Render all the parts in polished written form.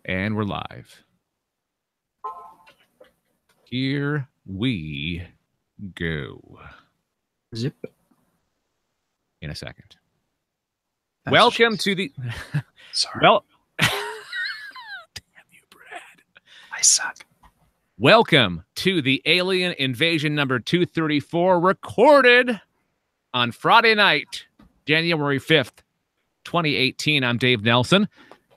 And we're live. Here we go. Zip. In a second. That's Welcome to the... Sorry. Well, damn you, Brad. I suck. Welcome to the Alien Invasion number 234, recorded on Friday night, January 5th, 2018. I'm Dave Nelson,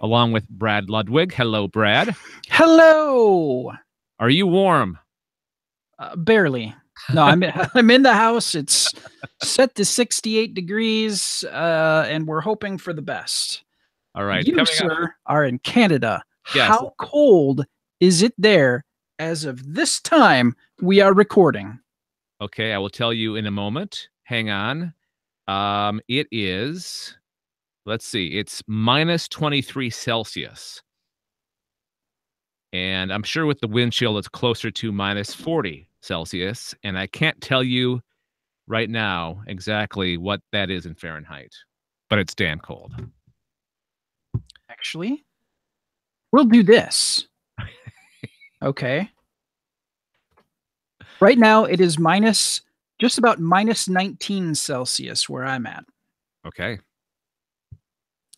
along with Brad Ludwig. Hello, Brad. Hello. Are you warm? Barely. No, I'm in the house. It's set to 68 degrees, and we're hoping for the best. All right. You, sir, are in Canada. Yes. How cold is it there as of this time we are recording? Okay, I will tell you in a moment. Hang on. It is, let's see, it's minus 23 Celsius. And I'm sure with the wind chill, it's closer to minus 40 Celsius. And I can't tell you right now exactly what that is in Fahrenheit, but it's damn cold. Actually, we'll do this. Okay. Right now, it is just about minus 19 Celsius where I'm at. Okay.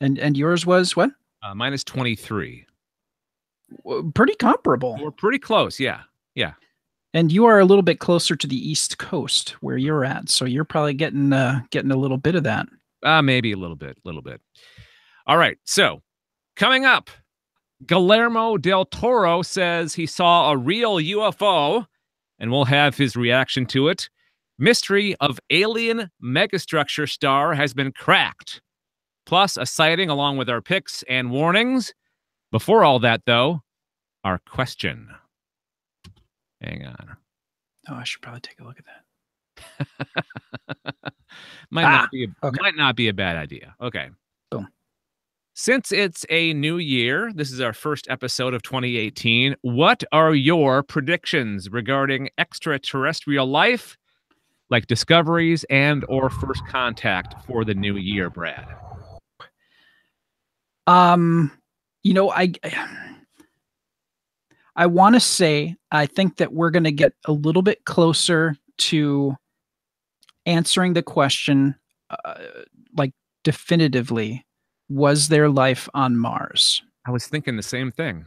And yours was what? Minus 23. Pretty comparable. We're pretty close. Yeah. Yeah. And you are a little bit closer to the East Coast where you're at. So you're probably getting a little bit of that. Maybe a little bit. All right. So coming up, Guillermo del Toro says he saw a real UFO, and we'll have his reaction to it. Mystery of alien megastructure star has been cracked. Plus a sighting along with our picks and warnings. Before all that, though, our question. Hang on. Oh, I should probably take a look at that. Might not be a bad idea. Okay. Boom. Since it's a new year, this is our first episode of 2018. What are your predictions regarding extraterrestrial life, like discoveries and or first contact for the new year, Brad? You know, I want to say I think that we're going to get a little bit closer to answering the question, like definitively, was there life on Mars? I was thinking the same thing.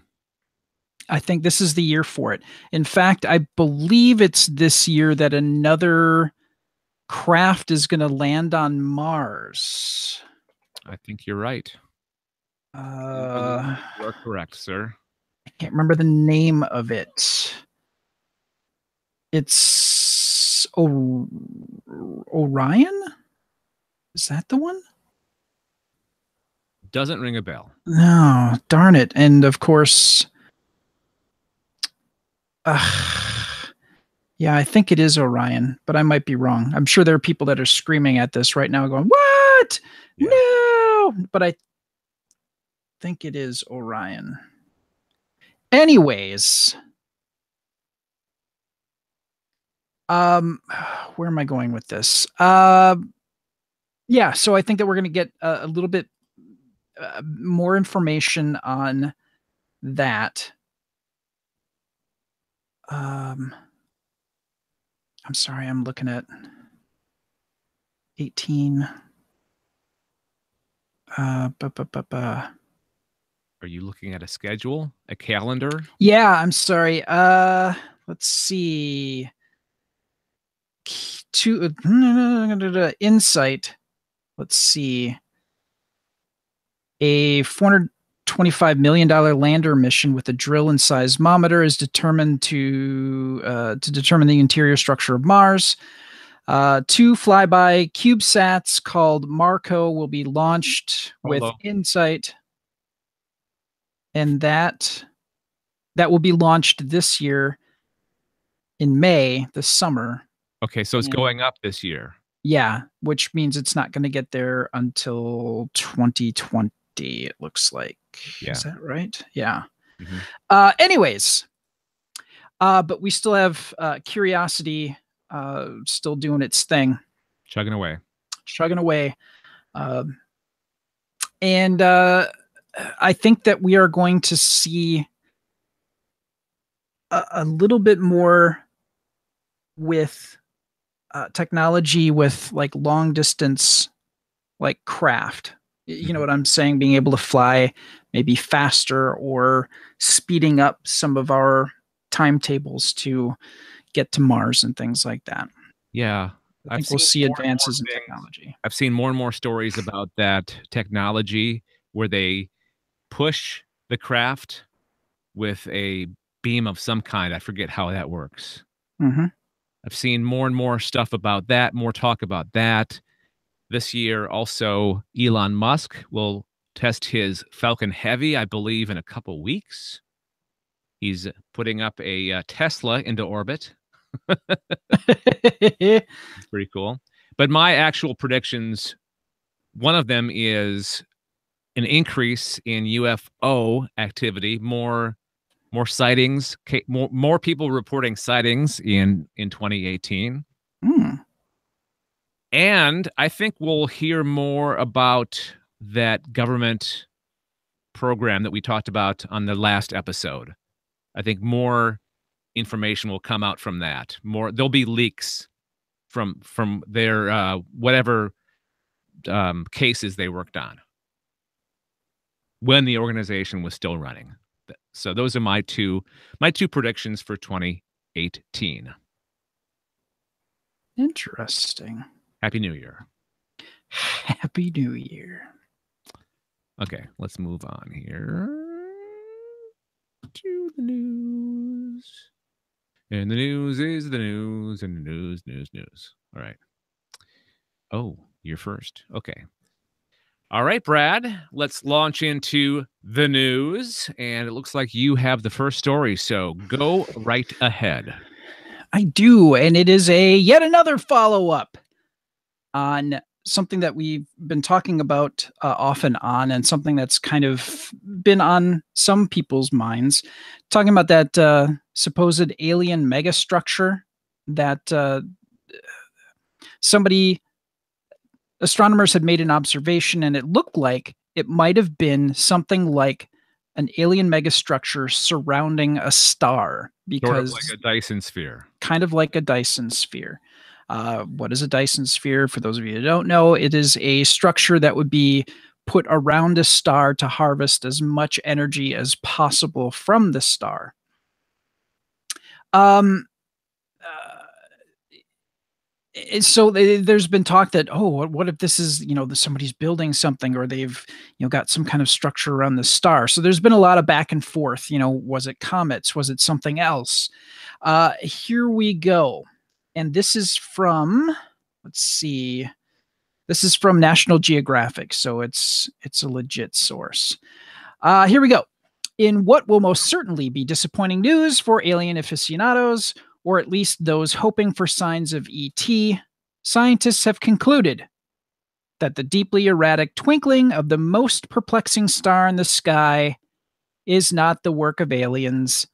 I think this is the year for it. In fact, I believe it's this year that another craft is going to land on Mars. I think you're right. You are correct, sir. I can't remember the name of it. It's Orion? Is that the one? Doesn't ring a bell. No, darn it. And of course, yeah, I think it is Orion, but I might be wrong. I'm sure there are people that are screaming at this right now going, what? Yeah. No! But I think it is Orion. Anyways, where am I going with this? Yeah, so I think that we're going to get a little bit more information on that. I'm sorry, I'm looking at 18. Are you looking at a schedule, a calendar? Yeah, I'm sorry. Let's see. Insight. Let's see. A $425 million lander mission with a drill and seismometer is determined to determine the interior structure of Mars. 2 flyby CubeSats called Marco will be launched with Insight. And that will be launched this year in May, this summer. Okay, so it's going up this year. Yeah, which means it's not going to get there until 2020, it looks like. Yeah. Is that right? Yeah. Mm-hmm. Anyways, but we still have Curiosity still doing its thing. Chugging away. And I think that we are going to see a little bit more with technology with like long distance, like craft. You know what I'm saying? Being able to fly maybe faster or speeding up some of our timetables to get to Mars and things like that. Yeah. I think we'll see advances in technology. I've seen more and more stories about that technology where they push the craft with a beam of some kind. I forget how that works. Mm-hmm. I've seen more and more stuff about that, more talk about that. This year, also, Elon Musk will test his Falcon Heavy, I believe, in a couple weeks. He's putting up a Tesla into orbit. It's pretty cool. But my actual predictions, one of them is an increase in UFO activity, more sightings, more people reporting sightings in 2018. And I think we'll hear more about that government program that we talked about on the last episode. I think more information will come out from that. There'll be leaks from their whatever cases they worked on when the organization was still running. So those are my two predictions for 2018. Interesting. Happy New Year. Happy New Year. Okay, let's move on here to the news. And the news is the news, and the news. All right. Oh, you're first. Okay. All right, Brad, let's launch into the news. And it looks like you have the first story, so go right ahead. I do, and it is yet another follow-up on something that we've been talking about off and on, and something that's kind of been on some people's minds. Talking about that supposed alien megastructure that astronomers had made an observation, and it looked like it might have been something like an alien megastructure surrounding a star, because sort of like a Dyson sphere. Kind of like a Dyson sphere. What is a Dyson sphere? For those of you who don't know, it is a structure that would be put around a star to harvest as much energy as possible from the star. So there's been talk that, oh, what if this is, somebody's building something, or they've, got some kind of structure around the star. So there's been a lot of back and forth. Was it comets? Was it something else? Here we go. And this is from, let's see, this is from National Geographic. So it's a legit source. Here we go. In what will most certainly be disappointing news for alien aficionados, or at least those hoping for signs of ET, scientists have concluded that the deeply erratic twinkling of the most perplexing star in the sky is not the work of aliens,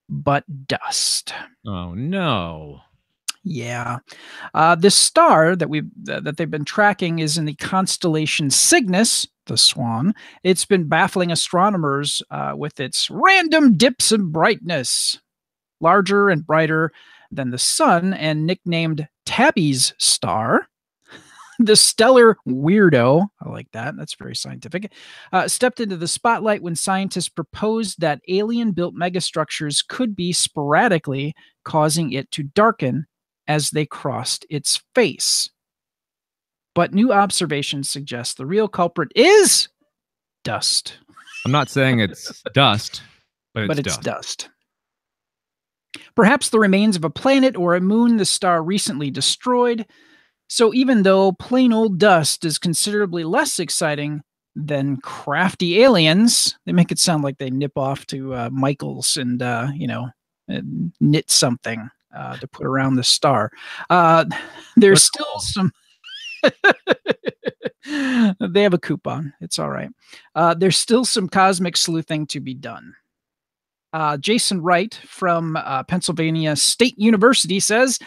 but dust. Oh, no. Yeah. This star that they've been tracking is in the constellation Cygnus, the Swan. It's been baffling astronomers with its random dips in brightness. Larger and brighter than the sun, and nicknamed Tabby's star. The stellar weirdo, I like that, that's very scientific, stepped into the spotlight when scientists proposed that alien-built megastructures could be sporadically causing it to darken as they crossed its face. But new observations suggest the real culprit is dust. I'm not saying it's dust, but it's dust. Perhaps the remains of a planet or a moon the star recently destroyed. So even though plain old dust is considerably less exciting than crafty aliens, they make it sound like they nip off to Michael's and, knit something to put around the star. There's still some... They have a coupon. It's all right. There's still some cosmic sleuthing to be done. Jason Wright from Pennsylvania State University says,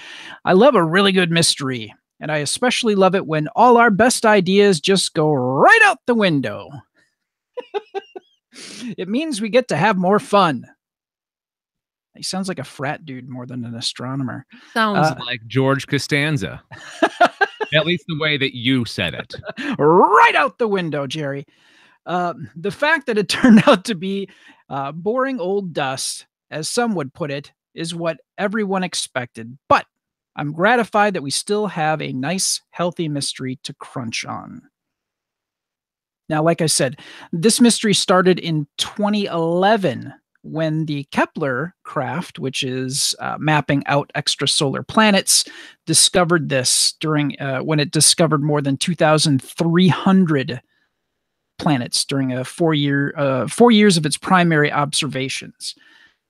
I love a really good mystery, and I especially love it when all our best ideas just go right out the window. It means we get to have more fun. He sounds like a frat dude more than an astronomer. Sounds like George Costanza. At least the way that you said it. Right out the window, Jerry. The fact that it turned out to be boring old dust, as some would put it, is what everyone expected. But I'm gratified that we still have a nice, healthy mystery to crunch on. Now, like I said, this mystery started in 2011 when the Kepler craft, which is mapping out extrasolar planets, discovered this during when it discovered more than 2,300 planets during a 4 years of its primary observations.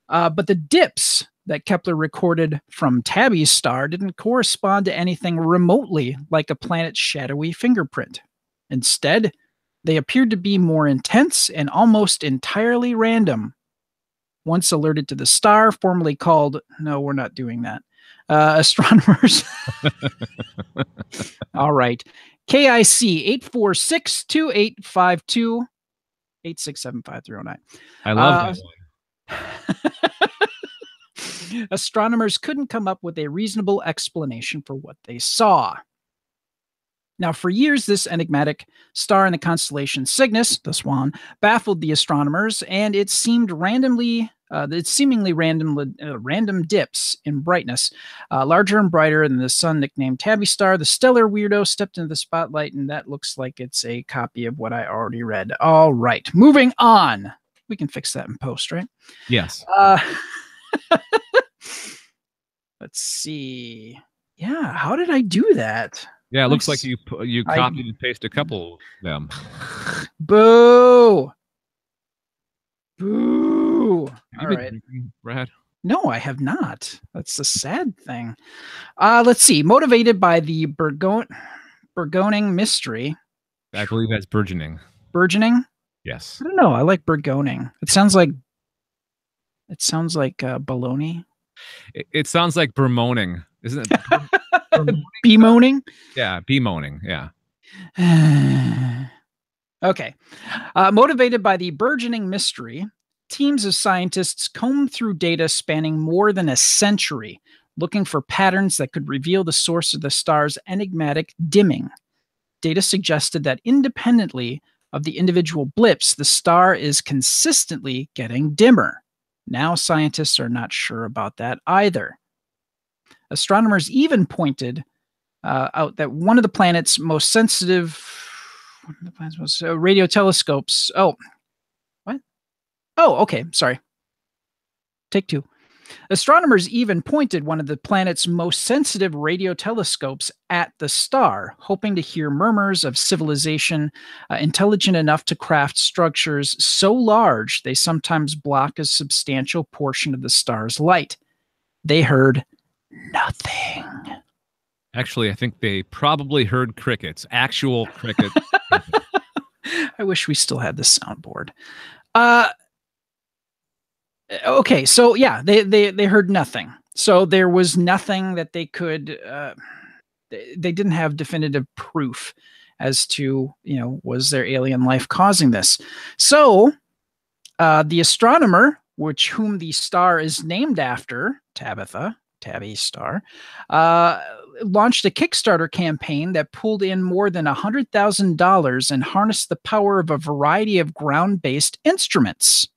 But the dips that Kepler recorded from Tabby's star didn't correspond to anything remotely like a planet's shadowy fingerprint. Instead, they appeared to be more intense and almost entirely random. Once alerted to the star, formerly called, no, we're not doing that, astronomers. All right. KIC 846-2852 8675309. I love that one. Astronomers couldn't come up with a reasonable explanation for what they saw. Now, for years, this enigmatic star in the constellation Cygnus, the Swan, baffled the astronomers, and it seemed seemingly random dips in brightness, larger and brighter than the sun nicknamed Tabby Star. The stellar weirdo stepped into the spotlight, and that looks like it's a copy of what I already read. All right, moving on. We can fix that in post, right? Yes. Let's see. Yeah, how did I do that? Yeah, it looks like you copied and pasted a couple of them. Boo! Boo! All right, Brad. No, I have not. That's the sad thing. Let's see. Motivated by the burgeoning mystery. I believe that's burgeoning. Burgeoning? Yes. I don't know. I like burgeoning. It sounds like baloney. It sounds like bemoaning, isn't it? Bemoaning? Yeah, bemoaning. Yeah. Okay. Motivated by the burgeoning mystery, teams of scientists combed through data spanning more than a century, looking for patterns that could reveal the source of the star's enigmatic dimming. Data suggested that independently of the individual blips, the star is consistently getting dimmer. Now scientists are not sure about that either. Astronomers even pointed out that one of the planet's most sensitive radio telescopes. Oh, what? Oh, okay. Sorry. Take two. Astronomers even pointed one of the planet's most sensitive radio telescopes at the star, hoping to hear murmurs of civilization intelligent enough to craft structures so large they sometimes block a substantial portion of the star's light. They heard nothing. Actually, I think they probably heard crickets, actual crickets. I wish we still had the soundboard. Okay, so yeah, they heard nothing. So there was nothing that they could. They didn't have definitive proof as to, was there alien life causing this. So the astronomer, whom the star is named after, Tabby Star, launched a Kickstarter campaign that pulled in more than $100,000 and harnessed the power of a variety of ground-based instruments.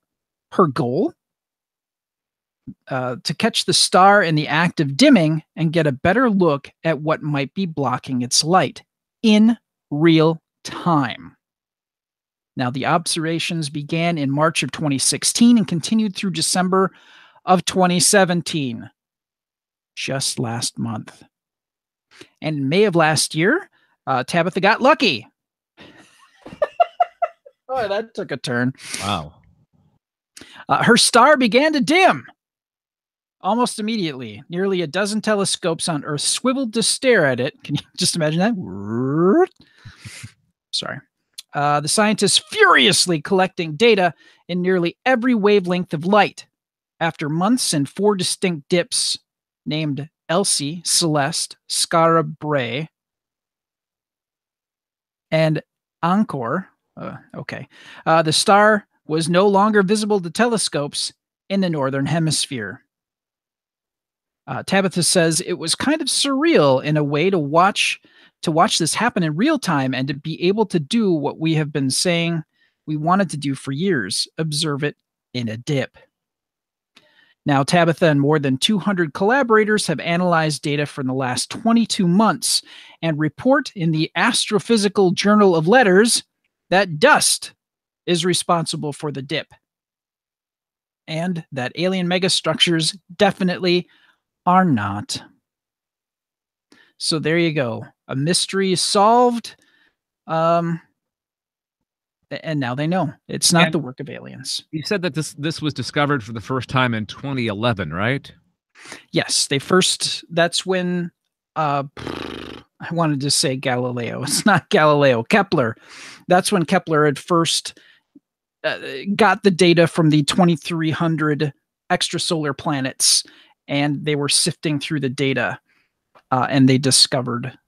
Her goal? To catch the star in the act of dimming and get a better look at what might be blocking its light in real time. Now, the observations began in March of 2016 and continued through December of 2017. Just last month. And in May of last year, Tabitha got lucky. Oh, that took a turn. Wow. Her star began to dim. Almost immediately, nearly a dozen telescopes on Earth swiveled to stare at it. Can you just imagine that? Sorry. The scientists furiously collecting data in nearly every wavelength of light. After months and 4 distinct dips named Elsie, Celeste, Skara Bray, and Encore, the star was no longer visible to telescopes in the northern hemisphere. Tabitha says it was kind of surreal in a way to watch this happen in real time and to be able to do what we have been saying we wanted to do for years, observe it in a dip. Now, Tabitha and more than 200 collaborators have analyzed data from the last 22 months and report in the Astrophysical Journal of Letters that dust is responsible for the dip, and that alien megastructures definitely are not. So there you go. A mystery solved. And now they know it's not the work of aliens. You said that this was discovered for the first time in 2011, right? Yes, that's when I wanted to say Galileo. It's not Galileo, Kepler. That's when Kepler had first got the data from the 2300 extrasolar planets, and they were sifting through the data, and they discovered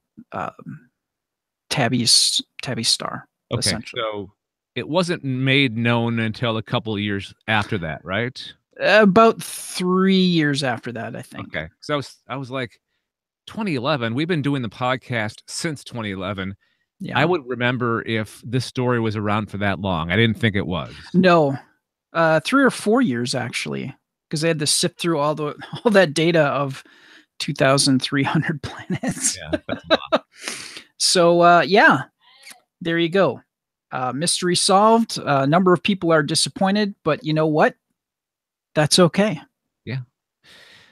Tabby's star. Okay, so it wasn't made known until a couple of years after that, right? About 3 years after that, I think. Okay, so I was like, 2011. We've been doing the podcast since 2011. Yeah. I would remember if this story was around for that long. I didn't think it was. No, 3 or 4 years actually, because they had to sift through all that data of 2,300 planets. Yeah, that's a lot. So yeah, there you go. Mystery solved. A number of people are disappointed, but you know what? That's okay. Yeah.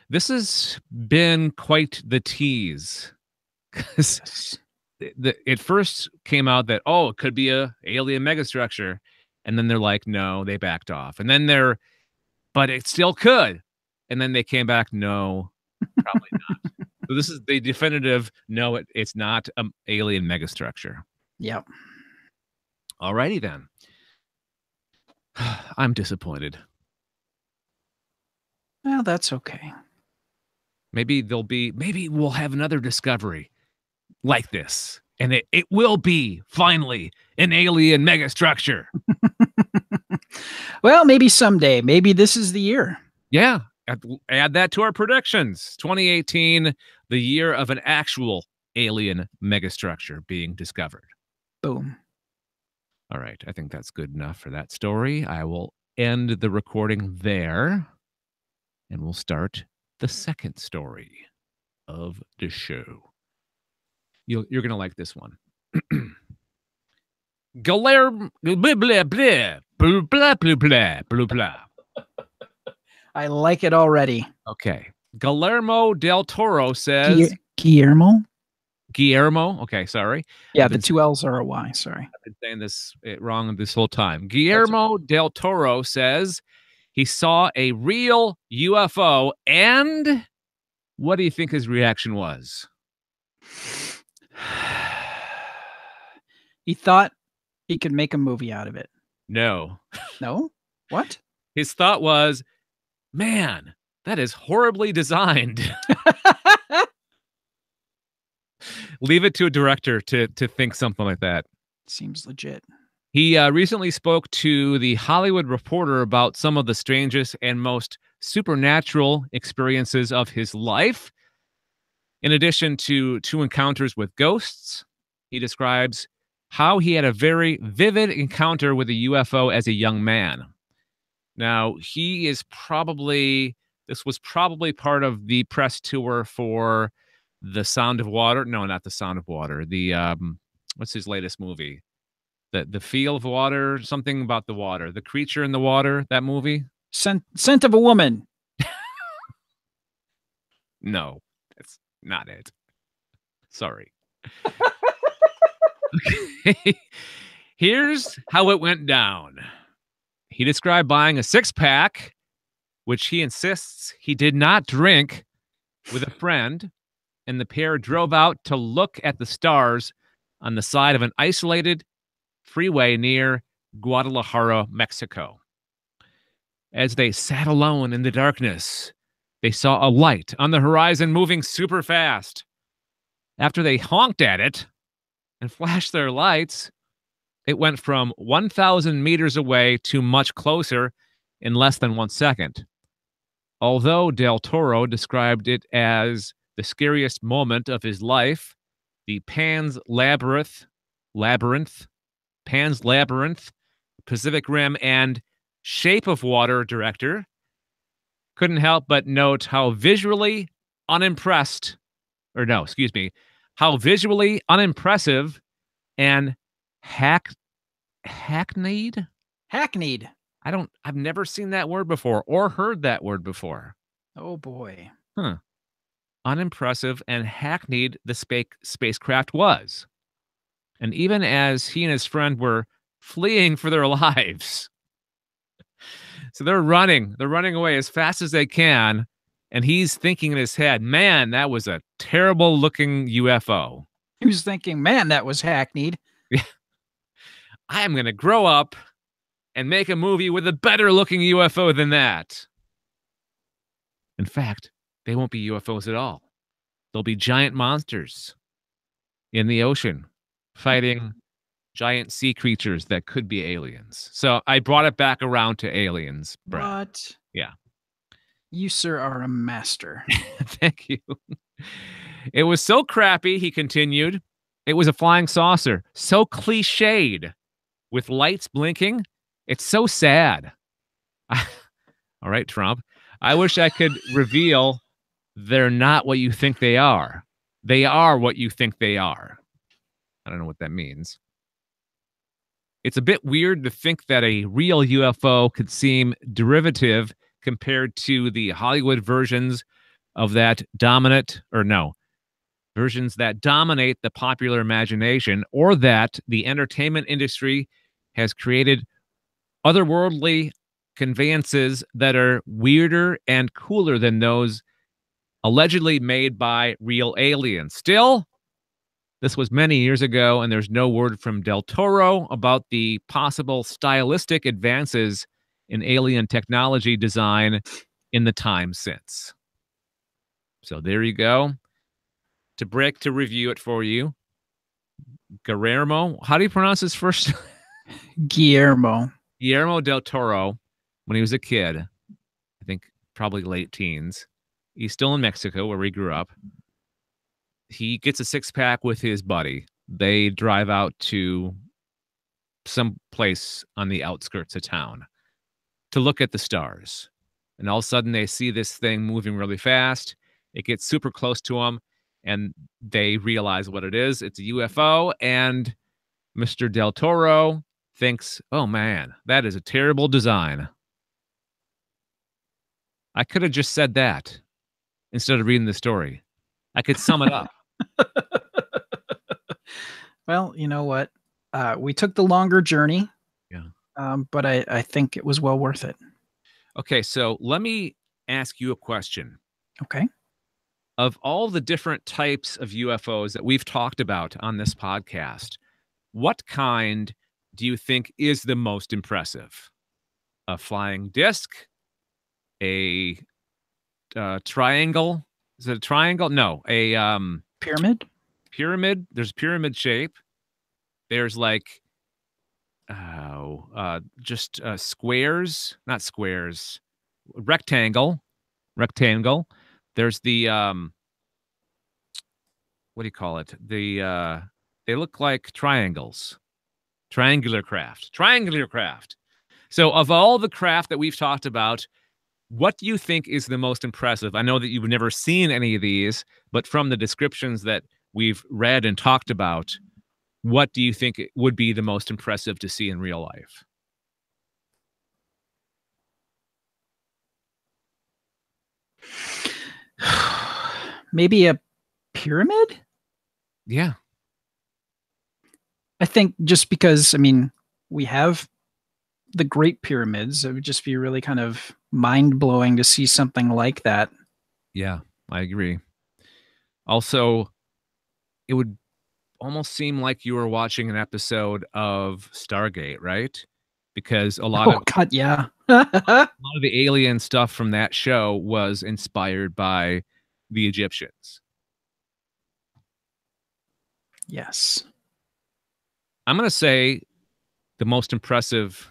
This has been quite the tease, because it first came out that, oh, it could be a alien megastructure, and then they're like, no, they backed off, and then but it still could, and then they came back, no, probably not. So this is the definitive, no, it's not an alien megastructure. Yep. Alrighty then. I'm disappointed. Well, that's okay. Maybe we'll have another discovery like this, and it will be finally an alien megastructure. Well, maybe someday. Maybe this is the year. Yeah. Add that to our predictions. 2018, the year of an actual alien megastructure being discovered. Boom. All right. I think that's good enough for that story. I will end the recording there, and we'll start the second story of the show. You're going to like this one. Guillermo blah blah blah blah blah blah blah blah. I like it already. Okay. Guillermo del Toro says Guillermo? Okay, sorry. Yeah, the 2 L's are a Y, sorry. I've been saying this wrong this whole time. Guillermo del Toro says he saw a real UFO, and what do you think his reaction was? He thought he could make a movie out of it. No. No? What? His thought was, man, that is horribly designed. Leave it to a director to think something like that. Seems legit. He recently spoke to the Hollywood Reporter about some of the strangest and most supernatural experiences of his life. In addition to 2 encounters with ghosts, he describes how he had a very vivid encounter with a UFO as a young man. Now, this was probably part of the press tour for The Sound of Water. No, not The Sound of Water. The, what's his latest movie? The Feel of Water, something about the water. The Creature in the Water, that movie? Scent of a Woman. No, that's not it. Sorry. Okay. Here's how it went down. He described buying a 6-pack, which he insists he did not drink, with a friend, and the pair drove out to look at the stars on the side of an isolated freeway near Guadalajara, Mexico. As they sat alone in the darkness, they saw a light on the horizon moving super fast. After they honked at it and flashed their lights, It went from 1,000 meters away to much closer in less than 1 second. Although Del Toro described it as the scariest moment of his life, the Pan's Labyrinth, Pacific Rim, and Shape of Water director couldn't help but note how visually unimpressed, or no, excuse me, how visually unimpressive and hackneyed. Hackneyed. I've never seen that word before or heard that word before. Oh boy. Huh. Unimpressive and hackneyed the spacecraft was. And even as he and his friend were fleeing for their lives. So they're running away as fast as they can. And he's thinking in his head, man, that was a terrible looking UFO. He was thinking, man, that was hackneyed. I am going to grow up and make a movie with a better looking UFO than that. In fact, they won't be UFOs at all. They'll be giant monsters in the ocean fighting giant sea creatures that could be aliens. So I brought it back around to aliens, Brad. What? Yeah. You, sir, are a master. Thank you. It was so crappy, he continued. It was a flying saucer, so cliched, with lights blinking. It's so sad. All right, Trump. I wish I could reveal they're not what you think they are. They are what you think they are. I don't know what that means. It's a bit weird to think that a real UFO could seem derivative compared to the Hollywood versions of that versions that dominate the popular imagination, or that the entertainment industry has created otherworldly conveyances that are weirder and cooler than those allegedly made by real aliens. Still, this was many years ago, and there's no word from Del Toro about the possible stylistic advances in alien technology design in the time since. So there you go. To review it for you, Guillermo, how do you pronounce his first? Guillermo Del Toro, when he was a kid, I think probably late teens. He's still in Mexico where he grew up. He gets a six-pack with his buddy. They drive out to some place on the outskirts of town to look at the stars. And all of a sudden they see this thing moving really fast. It gets super close to them, and they realize what it is. It's a UFO, and Mr. Del Toro thinks, oh man, that is a terrible design. I could have just said that instead of reading the story. I could sum it up. Well, you know what? We took the longer journey. Yeah. But I think it was well worth it. Okay, so let me ask you a question. Okay. Of all the different types of UFOs that we've talked about on this podcast, what kind do you think is the most impressive? A flying disc? A triangle? Is it a triangle? No, a pyramid. Pyramid. There's pyramid shape. There's like just squares, not squares. Rectangle. There's the what do you call it? The they look like triangles. Triangular craft. So of all the craft that we've talked about, what do you think is the most impressive? I know that you've never seen any of these, but from the descriptions that we've read and talked about, what do you think would be the most impressive to see in real life? Maybe a pyramid? Yeah. I think just because, I mean, we have the Great Pyramids. It would just be really kind of mind-blowing to see something like that. Yeah, I agree. Also, it would almost seem like you were watching an episode of Stargate, right? Because a lot of the alien stuff from that show was inspired by the Egyptians. Yes. I'm going to say the most impressive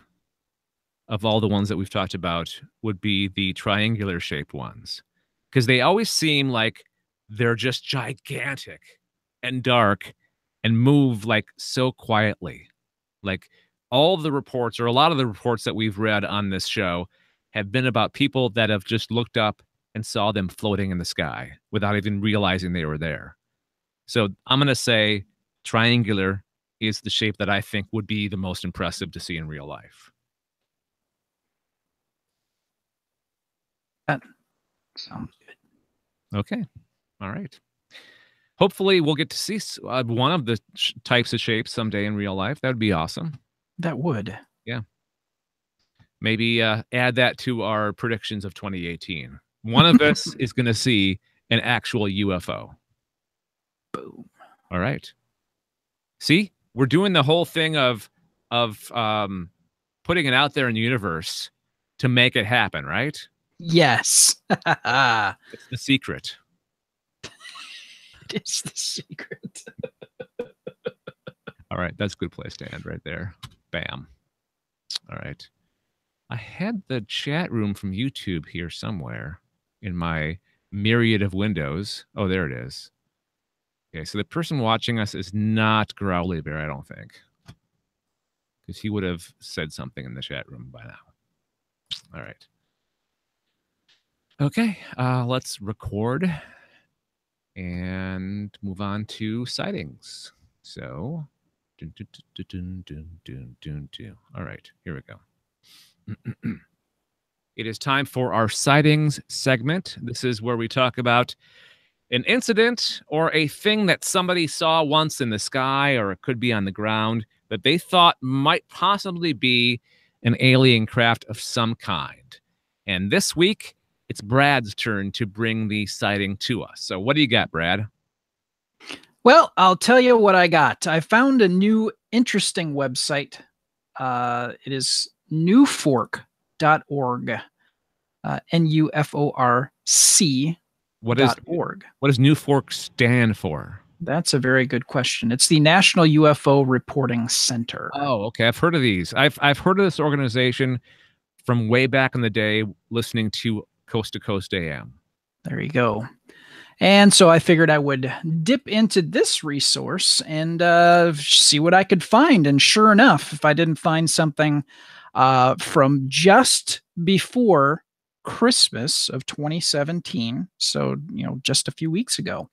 of all the ones that we've talked about would be the triangular shaped ones, because they always seem like they're just gigantic and dark and move like so quietly. Like all of the reports, or a lot of the reports that we've read on this show, have been about people that have just looked up and saw them floating in the sky without even realizing they were there. So I'm going to say triangular is the shape that I think would be the most impressive to see in real life. That sounds good. Okay. All right. Hopefully we'll get to see one of the types of shapes someday in real life. That would be awesome. That would. Yeah. Maybe add that to our predictions of 2018. One of us is going to see an actual UFO. Boom. All right. See, we're doing the whole thing of putting it out there in the universe to make it happen, right? Yes. It's the secret. It is the secret. All right, that's a good place to end right there. Bam. All right. I had the chat room from YouTube here somewhere in my myriad of windows. Oh, there it is. Okay, so the person watching us is not Growly Bear, I don't think, because he would have said something in the chat room by now. All right. Okay, let's record and move on to sightings. So, all right, here we go. It is time for our sightings segment. This is where we talk about an incident or a thing that somebody saw once in the sky, or it could be on the ground, that they thought might possibly be an alien craft of some kind. And this week, it's Brad's turn to bring the sighting to us. So what do you got, Brad? Well, I'll tell you what I got. I found a new interesting website. It is newfork.org. NUFORC. What .org. does New Fork stand for? That's a very good question. It's the National UFO Reporting Center. Oh, okay. I've heard of these. I've heard of this organization from way back in the day, listening to Coast to Coast AM. There you go. And so I figured I would dip into this resource and see what I could find. And sure enough, if I didn't find something from just before Christmas of 2017, so just a few weeks ago,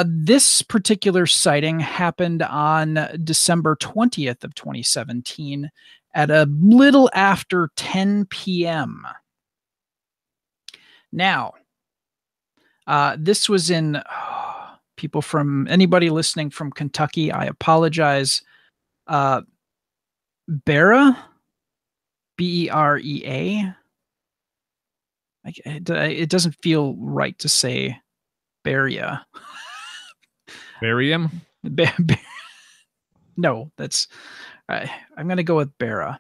this particular sighting happened on December 20th of 2017 at a little after 10 p.m. Now, this was in people from anybody listening from Kentucky, I apologize. Berea, Berea. It doesn't feel right to say Berea. Barium? No, that's I'm going to go with Berea,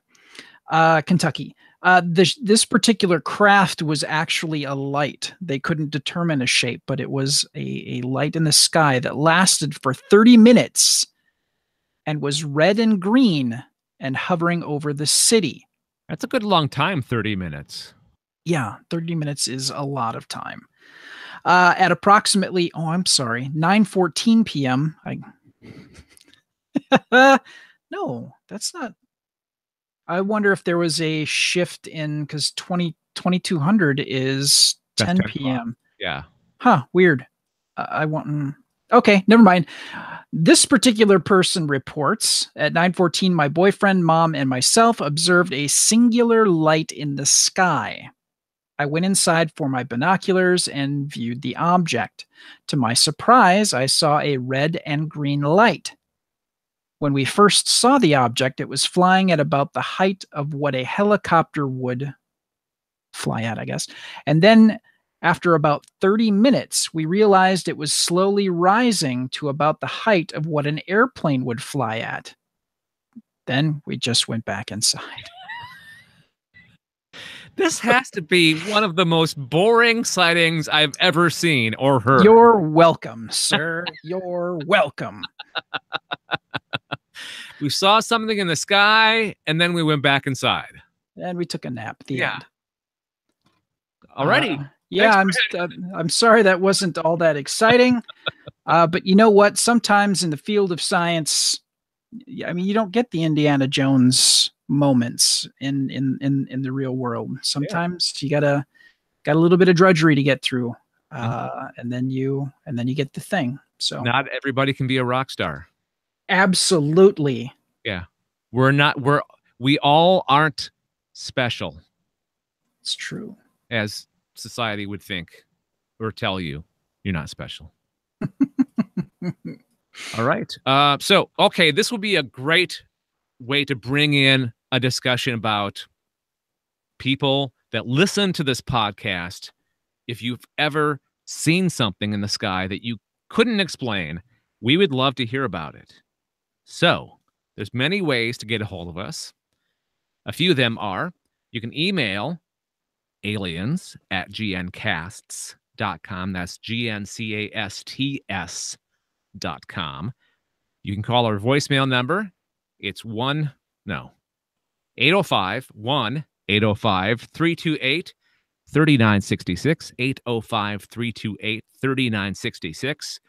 Kentucky. This particular craft was actually a light. They couldn't determine a shape, but it was a light in the sky that lasted for 30 minutes and was red and green and hovering over the city. That's a good long time, 30 minutes. Yeah, 30 minutes is a lot of time. At approximately, 9:14 p.m. No, that's not. I wonder if there was a shift in, because 2200 is 10 p.m. Yeah. Huh, weird. I want. Okay, never mind. This particular person reports at 9:14, my boyfriend, mom, and myself observed a singular light in the sky. I went inside for my binoculars and viewed the object. To my surprise, I saw a red and green light. When we first saw the object, it was flying at about the height of what a helicopter would fly at, I guess. And then after about 30 minutes, we realized it was slowly rising to about the height of what an airplane would fly at. Then we just went back inside. This has to be one of the most boring sightings I've ever seen or heard. You're welcome, sir. You're welcome. We saw something in the sky, and then we went back inside. And we took a nap at the end. Alrighty. Yeah, I'm sorry that wasn't all that exciting. But you know what? Sometimes in the field of science, I mean, you don't get the Indiana Jones moments in the real world. Sometimes you got a little bit of drudgery to get through, and then you get the thing. So not everybody can be a rock star. Absolutely. Yeah, we all aren't special. It's true. As society would think or tell you, you're not special. All right. So, okay, this will be a great way to bring in a discussion about people that listen to this podcast. If you've ever seen something in the sky that you couldn't explain, we would love to hear about it. So, there's many ways to get a hold of us. A few of them are, you can email aliens@gncasts.com. That's GNCASTS.com. You can call our voicemail number. It's 805-328-3966, 805-328-3966,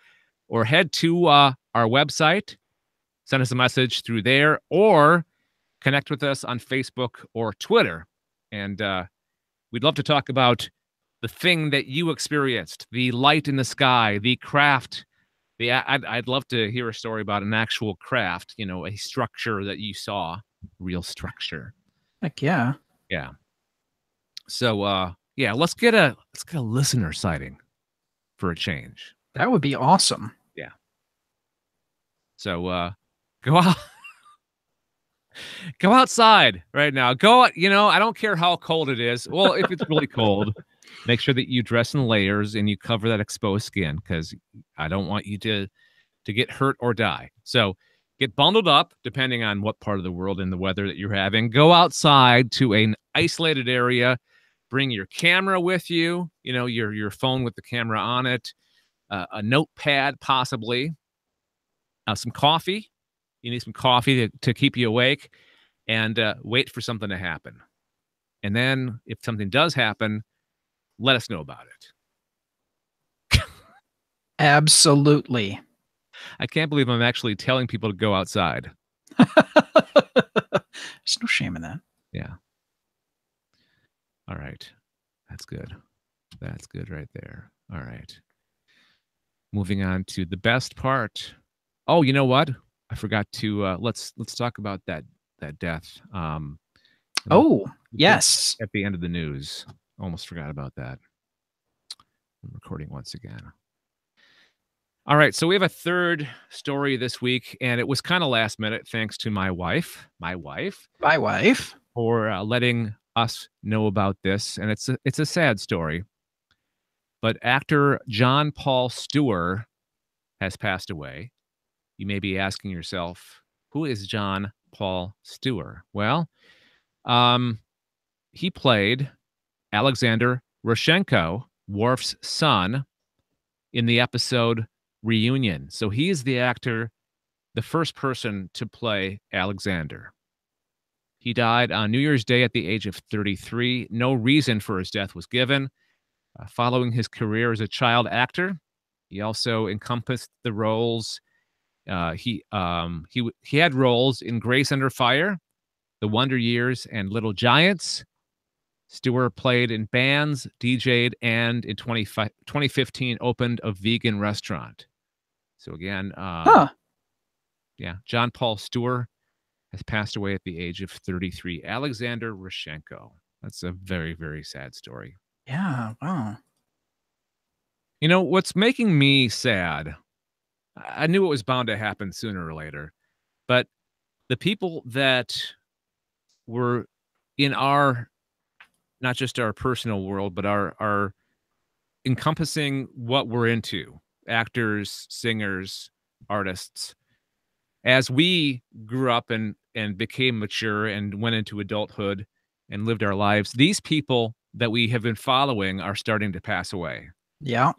or head to our website, send us a message through there, or connect with us on Facebook or Twitter. And we'd love to talk about the thing that you experienced, the light in the sky, the craft. I'd love to hear a story about an actual craft, a structure that you saw, real structure. Heck yeah. Yeah. So, let's get a listener sighting for a change. That would be awesome. Yeah. So, go out. Go outside right now. I don't care how cold it is. Well, if it's really cold, make sure that you dress in layers and you cover that exposed skin, because I don't want you to get hurt or die. So get bundled up, depending on what part of the world and the weather that you're having. Go outside to an isolated area. Bring your camera with you, your phone with the camera on it, a notepad possibly, some coffee. You need some coffee to keep you awake, and wait for something to happen. And then if something does happen, let us know about it. Absolutely. I can't believe I'm actually telling people to go outside. There's no shame in that. Yeah. All right. That's good. That's good right there. All right. Moving on to the best part. Oh, you know what? I forgot to let's talk about that death. Yes. At the end of the news. Almost forgot about that. I'm recording once again. All right, so we have a third story this week, and it was kind of last minute, thanks to my wife, for letting us know about this, and it's a sad story. But actor John Paul Stewart has passed away. You may be asking yourself, who is John Paul Stewart? Well, he played Alexander Rozhenko, Worf's son, in the episode Reunion. So he is the actor, the first person to play Alexander. He died on New Year's Day at the age of 33. No reason for his death was given. Following his career as a child actor, he also encompassed the roles. He had roles in Grace Under Fire, The Wonder Years, and Little Giants. Stewart played in bands, DJ'd, and in 2015 opened a vegan restaurant. So again, John Paul Stewart has passed away at the age of 33. Alexander Rozhenko. That's a very, very sad story. Yeah, wow. What's making me sad, I knew it was bound to happen sooner or later, but the people that were in our, not just our personal world, but our encompassing what we're into, actors, singers, artists, as we grew up and became mature and went into adulthood and lived our lives, these people that we have been following are starting to pass away. Yeah.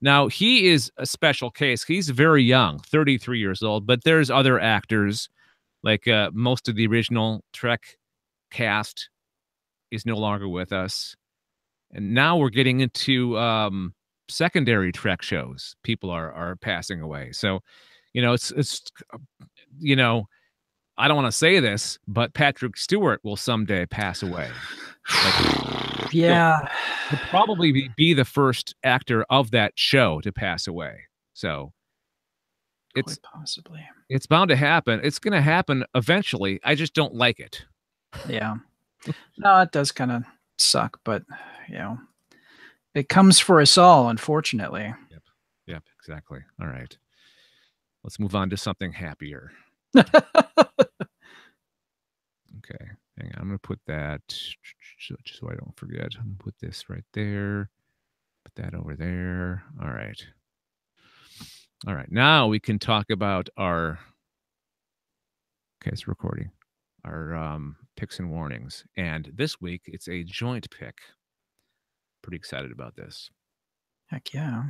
Now, he is a special case. He's very young, 33 years old, but there's other actors Like most of the original Trek cast is no longer with us. And now we're getting into secondary Trek shows. People are passing away. So, it's I don't want to say this, but Patrick Stewart will someday pass away. Like, yeah, he'll probably be the first actor of that show to pass away. So quite possibly. it's bound to happen. It's going to happen eventually. I just don't like it. Yeah. No, it does kind of suck, but it comes for us all, unfortunately. Yep, exactly. All right. Let's move on to something happier. Okay. Hang on. I'm going to put that just so I don't forget. I'm going to put this right there. Put that over there. All right. All right. Now we can talk about our. Okay, it's recording. Our picks and warnings. And this week it's a joint pick. Pretty excited about this. Heck yeah.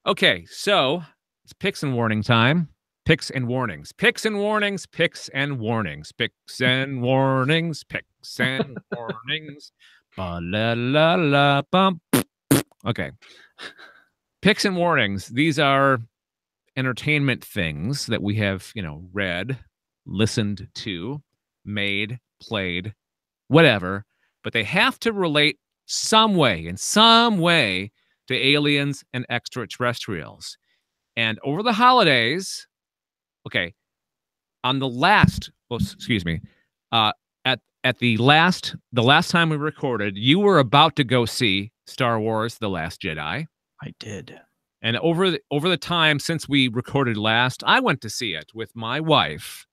Okay, so it's picks and warning time. Picks and warnings. Picks and warnings. Picks and warnings. Picks and warnings. Picks and warnings. Ba la la la bum. Okay. Picks and warnings. These are entertainment things that we have, read, listened to, made, played, whatever, but they have to relate in some way to aliens and extraterrestrials. And over the holidays, okay, on the last, excuse me, at the last time we recorded, you were about to go see Star Wars: The Last Jedi. I did. And over the time since we recorded last, I went to see it with my wife.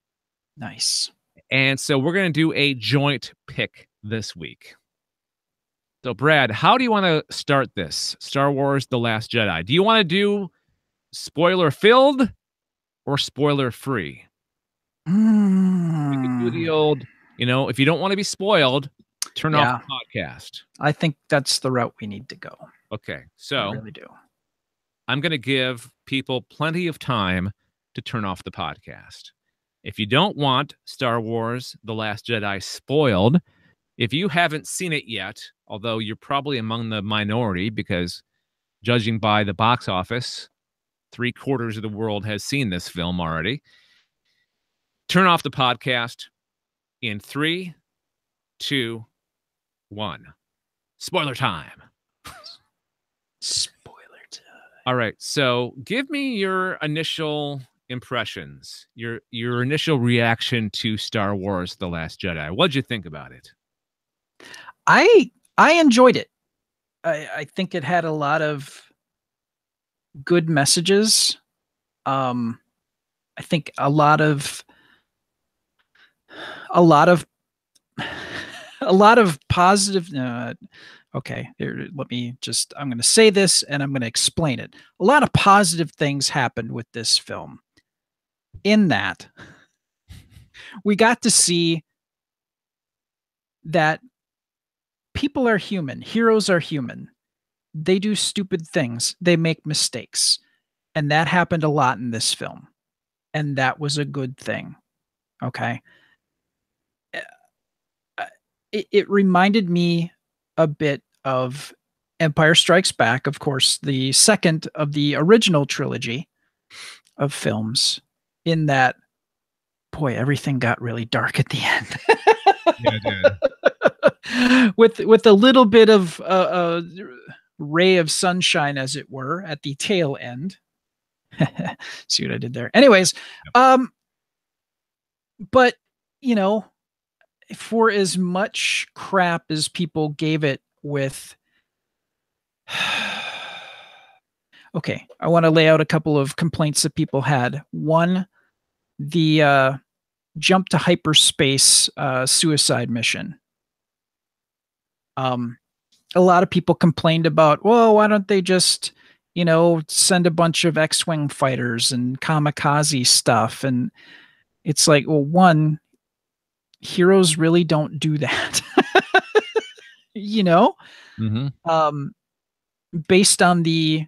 Nice. And so we're going to do a joint pick this week. So, Brad, how do you want to start this? Star Wars: The Last Jedi. Do you want to do spoiler-filled or spoiler-free? We can do the old, if you don't want to be spoiled, turn off the podcast. I think that's the route we need to go. Okay, so I really do. I'm going to give people plenty of time to turn off the podcast. If you don't want Star Wars: The Last Jedi spoiled, if you haven't seen it yet, although you're probably among the minority because judging by the box office, 3/4 of the world has seen this film already, turn off the podcast in 3, 2, 1. Spoiler time. Spoiler time. All right. So give me your initial impressions, your initial reaction to Star Wars: The Last Jedi. What'd you think about it? I enjoyed it. I think it had a lot of good messages. I think a lot of positive. Okay, here, I'm going to say this and I'm going to explain it. A lot of positive things happened with this film. In that, we got to see that people are human. Heroes are human. They do stupid things. They make mistakes. And that happened a lot in this film. And that was a good thing. Okay. It reminded me a bit of Empire Strikes Back, of course, the second of the original trilogy of films, in that, boy, everything got really dark at the end. Yeah, it did. with a little bit of ray of sunshine, as it were, at the tail end. See what I did there? Anyways, but for as much crap as people gave it with okay, I want to lay out a couple of complaints that people had. One, the jump to hyperspace suicide mission. A lot of people complained about, well, why don't they just, send a bunch of X-Wing fighters and kamikaze stuff? And it's like, well, one, heroes really don't do that. Mm-hmm. Based on the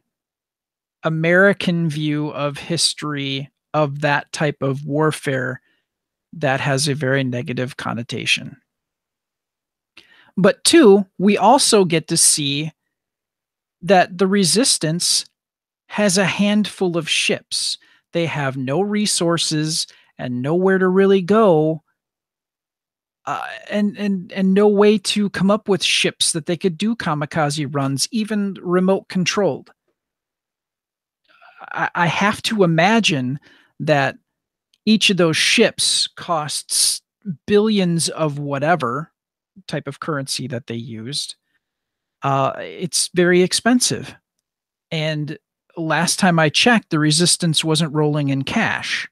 American view of history of that type of warfare, that has a very negative connotation. But two, we also get to see that the Resistance has a handful of ships. They have no resources and nowhere to really go, and no way to come up with ships that they could do kamikaze runs, even remote controlled. I have to imagine that each of those ships costs billions of whatever type of currency that they used. It's very expensive. And last time I checked, the Resistance wasn't rolling in cash.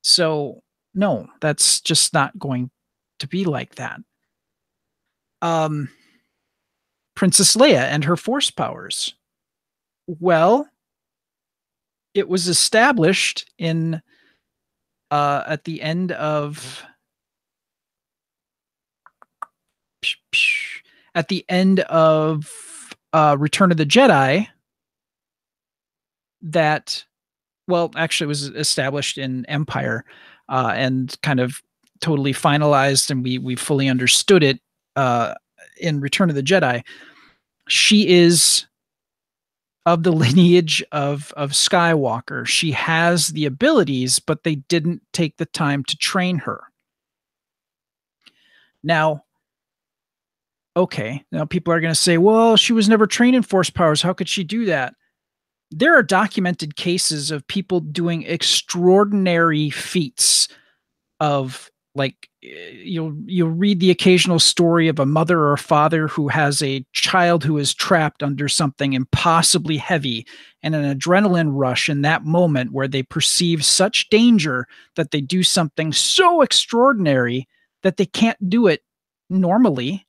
So, no, that's just not going to be like that. Princess Leia and her force powers. Well, it was established in at the end of Return of the Jedi that, well, actually it was established in Empire, and kind of totally finalized, and we fully understood it in Return of the Jedi. She is of the lineage of Skywalker. She has the abilities, but they didn't take the time to train her. Now, okay, now people are going to say, well, she was never trained in force powers. How could she do that? There are documented cases of people doing extraordinary feats of, like, you'll read the occasional story of a mother or a father who has a child who is trapped under something impossibly heavy, and an adrenaline rush in that moment where they perceive such danger that they do something so extraordinary that they can't do it normally.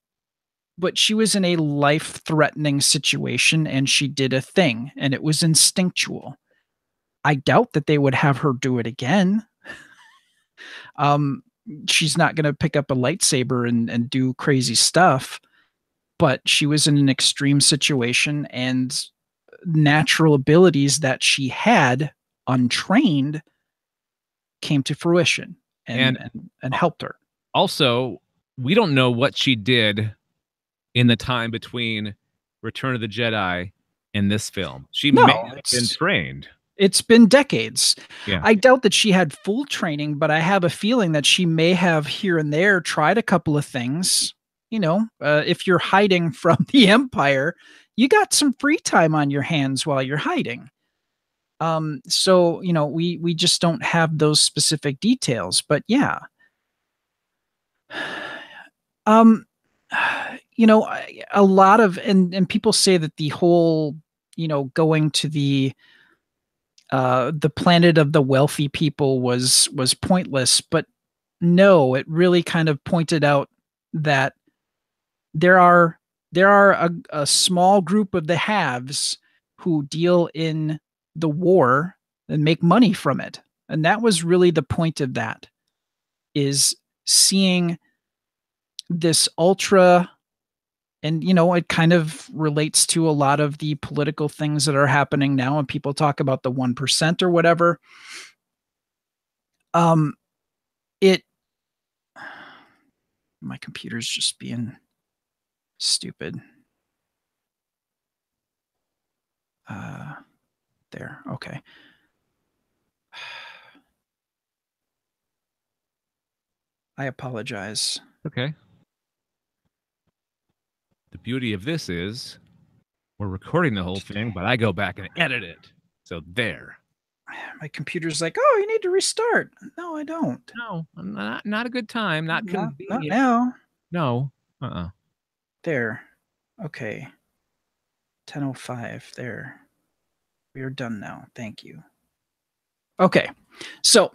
But she was in a life-threatening situation and she did a thing, and it was instinctual. I doubt that they would have her do it again. She's not going to pick up a lightsaber and do crazy stuff, but she was in an extreme situation, and natural abilities that she had untrained came to fruition and helped her. Also, we don't know what she did in the time between Return of the Jedi and this film. She may have been trained. It's been decades. Yeah. I doubt that she had full training, but I have a feeling that she may have here and there tried a couple of things. If you're hiding from the Empire, you got some free time on your hands while you're hiding. So, we just don't have those specific details, but yeah. A lot of, and people say that the whole, going to the planet of the wealthy people was pointless, but no, it really kind of pointed out that there are a small group of the haves who deal in the war and make money from it. And that was really the point of that, is seeing this ultra, and it kind of relates to a lot of the political things that are happening now, and people talk about the 1% or whatever. My computer's just being stupid. There. Okay. I apologize. Okay. The beauty of this is we're recording the whole thing, but I go back and edit it. So there. My computer's like, oh, you need to restart. No, I don't. No, not a good time. Not convenient. Not now. No. There. Okay. 10:05. There. We are done now. Thank you. Okay. So,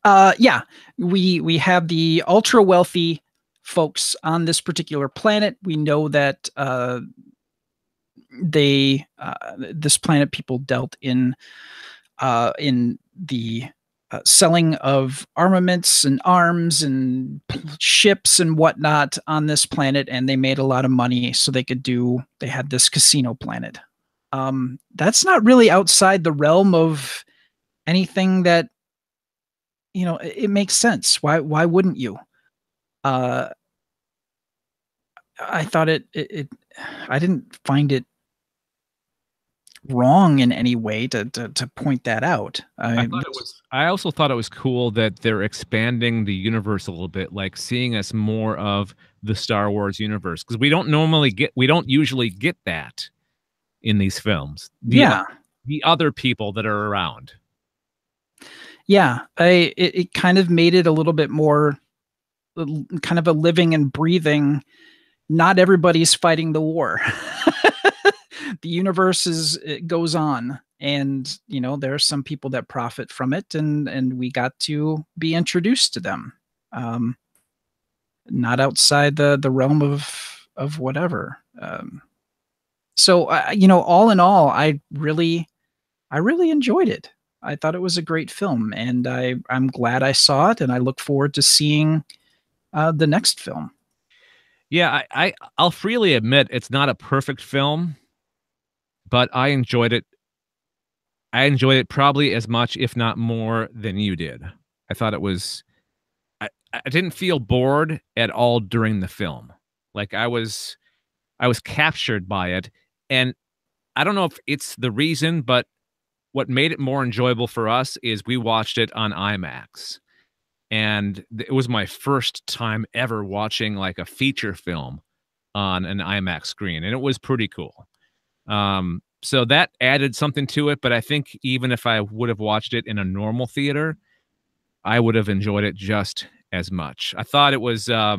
yeah, we have the ultra wealthy folks on this particular planet. We know that this planet people dealt in the selling of armaments and arms and ships and whatnot on this planet, and they made a lot of money, so they had this casino planet. That's not really outside the realm of anything that it makes sense. Why wouldn't you? Uh, I thought I didn't find it wrong in any way to point that out. I also thought it was cool that they're expanding the universe a little bit, like seeing us more of the Star Wars universe, because we don't usually get that in these films. Yeah. The other people that are around. Yeah, it kind of made it a little bit more kind of a living and breathing. Not everybody's fighting the war. The universe it goes on, and there are some people that profit from it, and we got to be introduced to them. Not outside the realm of whatever. So all in all, I really enjoyed it. I thought it was a great film, and I'm glad I saw it, and I look forward to seeing the next film. Yeah, I'll freely admit it's not a perfect film, but I enjoyed it. I enjoyed it probably as much, if not more, than you did. I thought it was. I didn't feel bored at all during the film. Like I was captured by it, and I don't know if it's the reason, but what made it more enjoyable for us is we watched it on IMAX. And it was my first time ever watching like a feature film on an IMAX screen, and it was pretty cool. So that added something to it, but I think even if I would have watched it in a normal theater, I would have enjoyed it just as much. I thought it was I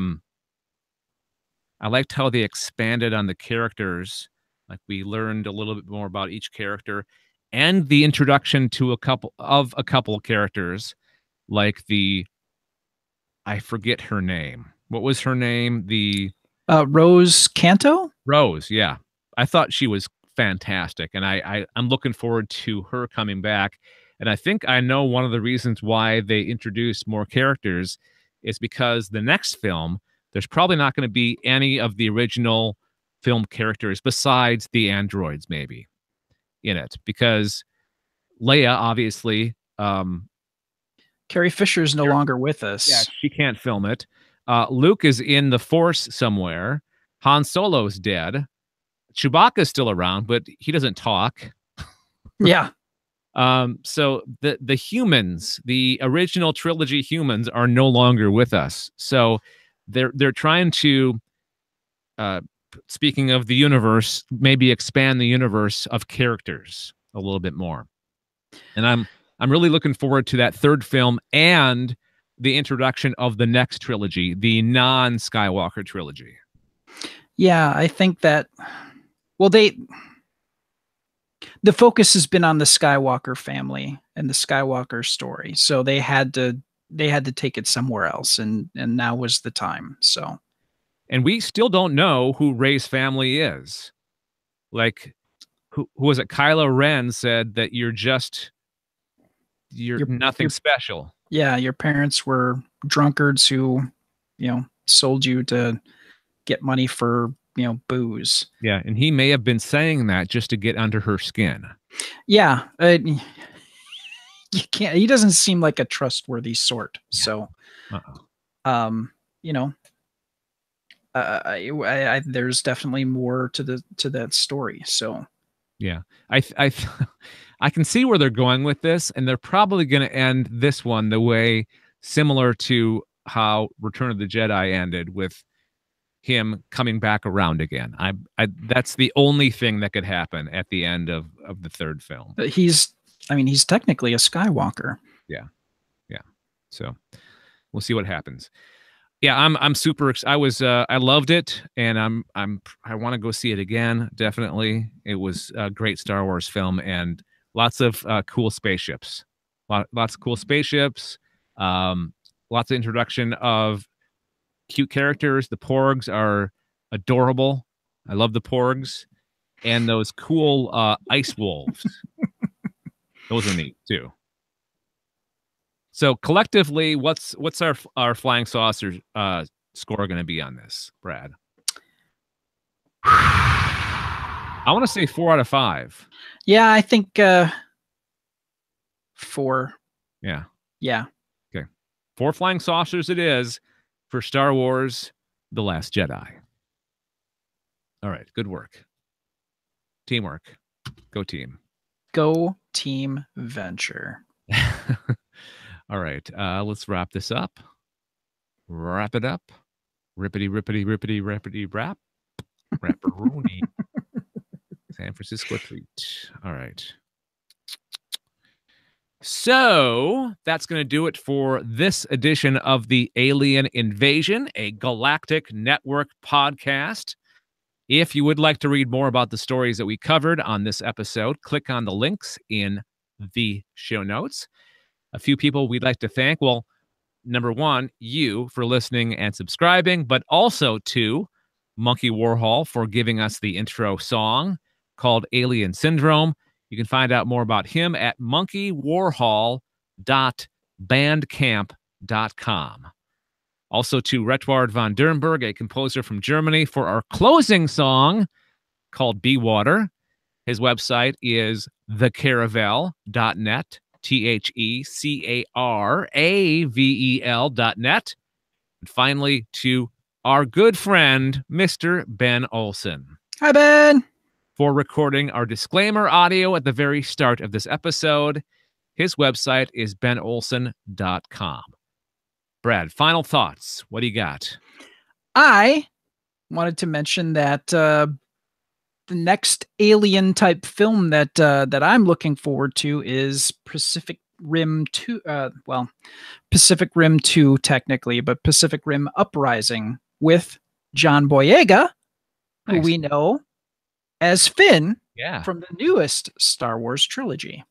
liked how they expanded on the characters. Like we learned a little bit more about each character, and the introduction to a couple of characters, like I forget her name. What was her name? Rose Canto? Rose, yeah. I thought she was fantastic, and I'm looking forward to her coming back. And I think I know one of the reasons why they introduced more characters is because the next film, there's probably not going to be any of the original film characters besides the androids, maybe, in it. Because Leia, obviously, Carrie Fisher's no longer with us. yeah, she can't film it. Luke is in the Force somewhere. Han Solo's dead. Chewbacca's still around, but he doesn't talk. Yeah. So the humans, the original trilogy humans, are no longer with us. So they're trying to, speaking of the universe, maybe expand the universe of characters a little bit more. And I'm really looking forward to that third film and the introduction of the next trilogy, the non-Skywalker trilogy. Yeah, I think that, well, the focus has been on the Skywalker family and the Skywalker story. So they had to take it somewhere else, and now was the time. So, and we still don't know who Rey's family is. Like, who was it? Kylo Ren said that you're nothing special. Yeah, your parents were drunkards who, sold you to get money for, booze. Yeah, and he may have been saying that just to get under her skin. Yeah, you can't. He doesn't seem like a trustworthy sort. So, there's definitely more to that story. So, yeah, I can see where they're going with this, and they're probably going to end this one the way similar to how Return of the Jedi ended, with him coming back around again. That's the only thing that could happen at the end of the third film. He's technically a Skywalker. Yeah. So we'll see what happens. Yeah, I'm super I loved it, and I want to go see it again. Definitely. It was a great Star Wars film, and lots of cool spaceships. Lots of cool spaceships. Lots of introduction of cute characters. The Porgs are adorable. I love the Porgs, and those cool ice wolves. Those are neat too. So collectively, what's our flying saucer score going to be on this, Brad? I want to say 4 out of 5. Yeah, I think 4. Yeah. Yeah. Okay. 4 flying saucers it is for Star Wars The Last Jedi. All right, good work. Teamwork. Go team. Go Team Venture. All right, let's wrap this up. Wrap it up. Rippity, rippity, rippity, rippity, rap. Rapperoni. San Francisco treat. All right. So that's going to do it for this edition of the Alien Invasion, a Galactic Network podcast. If you would like to read more about the stories that we covered on this episode, click on the links in the show notes. A few people we'd like to thank. Well, number one, you for listening and subscribing, but also to Monkey Warhol for giving us the intro song called Alien Syndrome. You can find out more about him at monkeywarhol.bandcamp.com. Also to Retward von Dernberg, a composer from Germany, for our closing song called Be Water. His website is thecaravel.net, TheCaravel.net. And finally, to our good friend, Mr. Ben Olson. Hi, Ben. For recording our disclaimer audio at the very start of this episode. His website is benolson.com. Brad, final thoughts. What do you got? I wanted to mention that the next alien type film that I'm looking forward to is Pacific Rim 2. Pacific Rim 2 technically, but Pacific Rim Uprising with John Boyega, who we know as Finn from the newest Star Wars trilogy.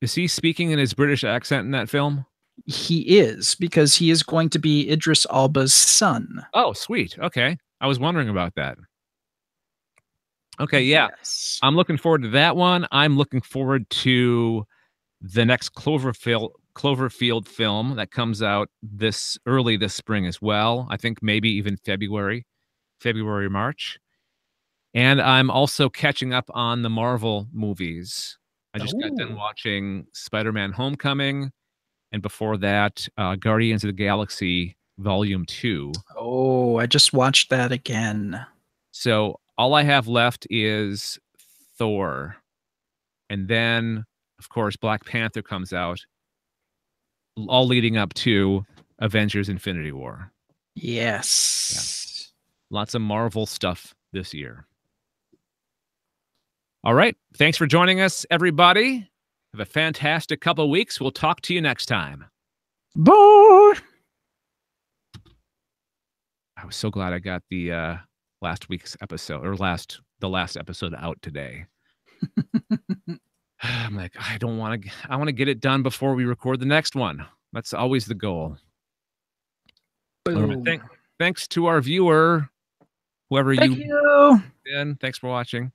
Is he speaking in his British accent in that film? He is, because he is going to be Idris Elba's son. Oh, sweet. Okay. I was wondering about that. Okay, yeah. Yes. I'm looking forward to that one. I'm looking forward to the next Cloverfield film that comes out early this spring as well. I think maybe even February, March. And I'm also catching up on the Marvel movies. I just got done watching Spider-Man Homecoming. And before that, Guardians of the Galaxy Volume 2. Oh, I just watched that again. So all I have left is Thor. And then, of course, Black Panther comes out. All leading up to Avengers Infinity War. Yes. Yeah. Lots of Marvel stuff this year. All right. Thanks for joining us, everybody. Have a fantastic couple of weeks. We'll talk to you next time. Bye. I was so glad I got the last week's episode, or the last episode out today. I'm like, I want to get it done before we record the next one. That's always the goal. Thanks to our viewer, whoever Thank you. And thanks for watching.